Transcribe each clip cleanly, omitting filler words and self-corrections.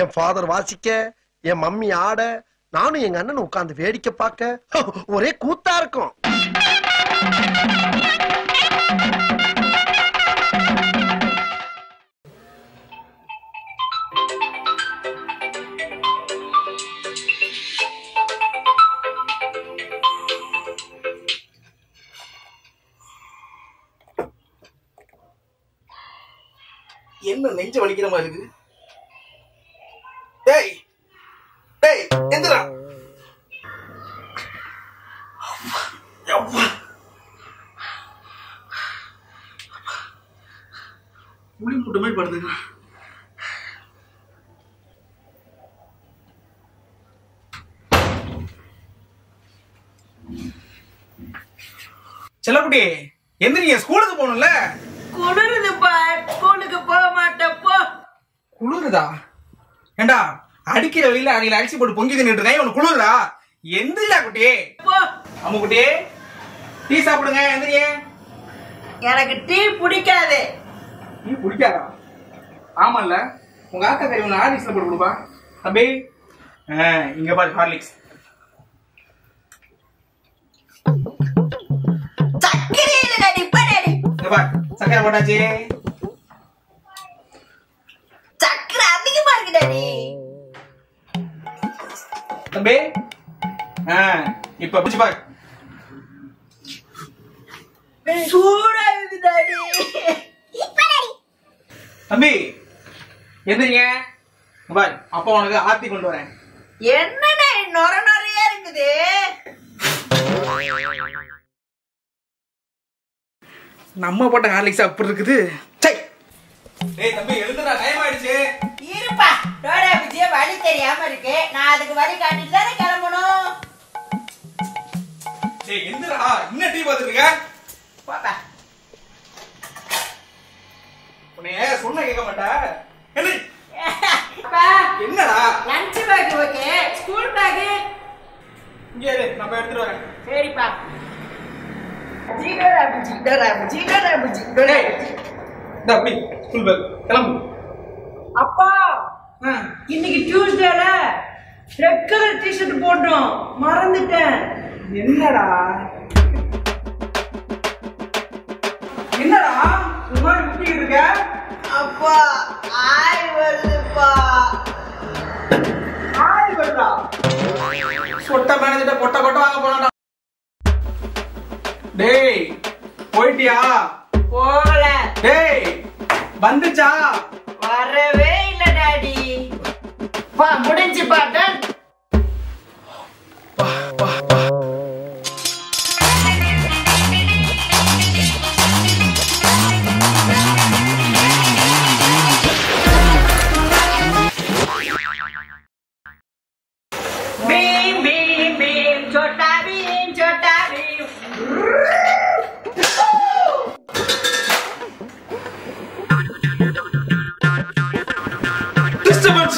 என் father வாசிக்க, என் mummy ஆட, நானும் எங்க அண்ணன் உட்கார்ந்து வேடிக்கை பார்க்க ஒரே கூத்தா இருக்கும். என்ன நெஞ்ச வலிக்கிற மாதிரி இருக்கு? டேய் டேய் எந்திரா. புளி மூட்டை மாதிரி படுதுங்க. செல்லக்குட்டி எந்திரிங்க, ஸ்கூலுக்கு போகணும்ல. குளிருதுப்பா, ஸ்கூலுக்கு போக மாட்டப்போ. குளிருதா? ஏண்டா அடிக்கிற வெயில அடியில அரிசி போட்டு பொங்கி தின்னுட்டு இருக்கேன், உனக்கு குளிருதா? எந்திரியா குட்டி. அம்மா குட்டி டீ சாப்பிடுங்க, எந்திரியே. எனக்கு டீ பிடிக்காது. டீ பிடிக்காதா? ஆமால்ல, உங்க ஆத்தா கறி ஒன்று ஹார்லிக்ஸ்ல போட்டு கொடுப்பா. தம்பி இங்க பாரு ஹார்லிக்ஸ். சக்கரை போட்டாச்சு. சக்கரை அதிகமா இருக்குடாடி. தம்பி இப்ப பிடிச்சு பாரு. சூடா இருக்குடாடி. தம்பி எந்திரிங்க, பாரு அப்பா உனக்கு ஆர்த்தி கொண்டு வரேன். என்னடா நொர நொறையா இருக்குது. நம்ம போட்ட ஹார்லிக்ஸ் அப்படி இருக்குது. சை டேய் தம்பி எழுந்துடா, டைம் ஆயிடுச்சு. இருப்பா, டோடா புஜிய வழி தெரியாம இருக்கு. நான் அதுக்கு வழி காட்டிட்டு தானே கிளம்பணும். டேய் எந்திரா, இன்னும் டீ பார்த்துட்டு இருக்க? போப்பா. உன்னைய சொன்ன கேட்க மாட்டா. அப்பா என்னடா? Lunch bag okay, school bag இங்க இரு, நம்ம எடுத்துட்டு வரேன். சரிப்பா. ஜீடோரா Buji, Dora Buji, Dora Buji, Dora Buji. டா அப்படி ஸ்கூல் பேக் கிளம்பு. அப்பா இன்னைக்கு டியூஸ்டேல ரெட் கலர் டி-ஷர்ட் போட்டோம், மறந்துட்டேன். என்னடா என்னடா ஒரு மாதிரி முட்டிட்டு இருக்க? அப்பா ஆய் வருதுப்பா. ஆய் வருதா? சொட்ட மேனேஜர்ட்ட பொட்ட பொட்ட வாங்க போனாடா. டேய் போயிட்டியா? போல. டேய் வந்துச்சா? வரவே இல்ல டாடி. பா முடிஞ்சு பாட்டன். Beam, beam, beam, chota beam, chota beam. Disturbance.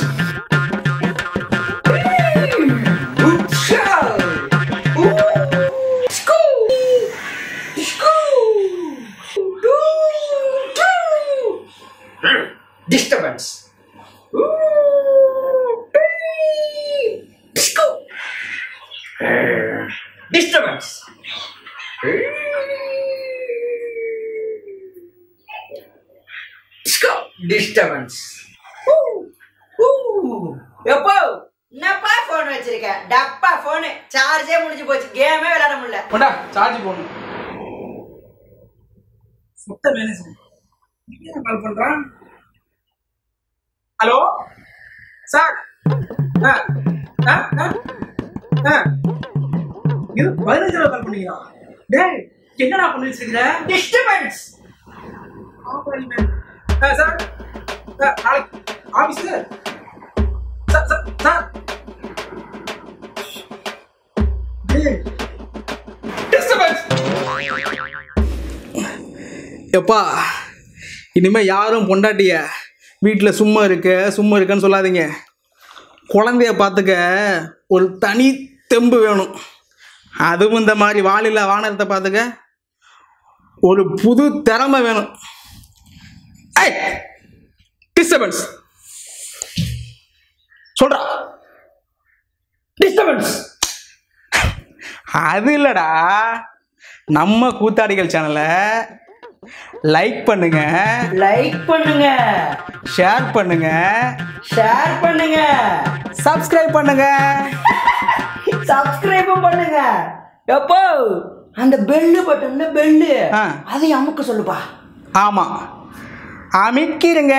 Disturbance. Disturbance. Disturbance. எப்போ என்னப்பா போன் வச்சிருக்க? டப்பா போன், சார்ஜே முடிஞ்சு போச்சு, கேமே விளையாட முடியல. கொண்டா சார்ஜ் போடணும். சுத்த மேனேஜர் என்ன கால் பண்றான்? ஹலோ சார், இது 15 ரூபா கால் பண்ணீங்களா? டேய் என்னடா பண்ணி வச்சிருக்கிற? டிஸ்டர்பன்ஸ். சார் நாளைக்கு ஆபீஸ்ல சார் எப்பா இனிமே யாரும் பொண்டாட்டிய வீட்டில் சும்மா இருக்கன்னு சொல்லாதீங்க. குழந்தைய பார்த்துக்க ஒரு தனி தெம்பு வேணும். அதுவும் இந்த மாதிரி வானிலை வானத்தை பார்த்துக்க ஒரு புது திறமை வேணும். Disturbance disturbance. அது இல்லடா, நம்ம கூத்தாடிகள் சேனலை லைக் பண்ணுங்க, லைக் பண்ணுங்க, ஷேர் பண்ணுங்க, ஷேர் பண்ணுங்க, சப்ஸ்கிரைப் பண்ணுங்க, சப்ஸ்கிரைபும் பண்ணுங்க. எப்போ அந்த பெல்லு பட்டன்ல பெல்லு ஆ. அதை அமுக்க சொல்லுப்பா. ஆமாம், அமைக்கிறங்க.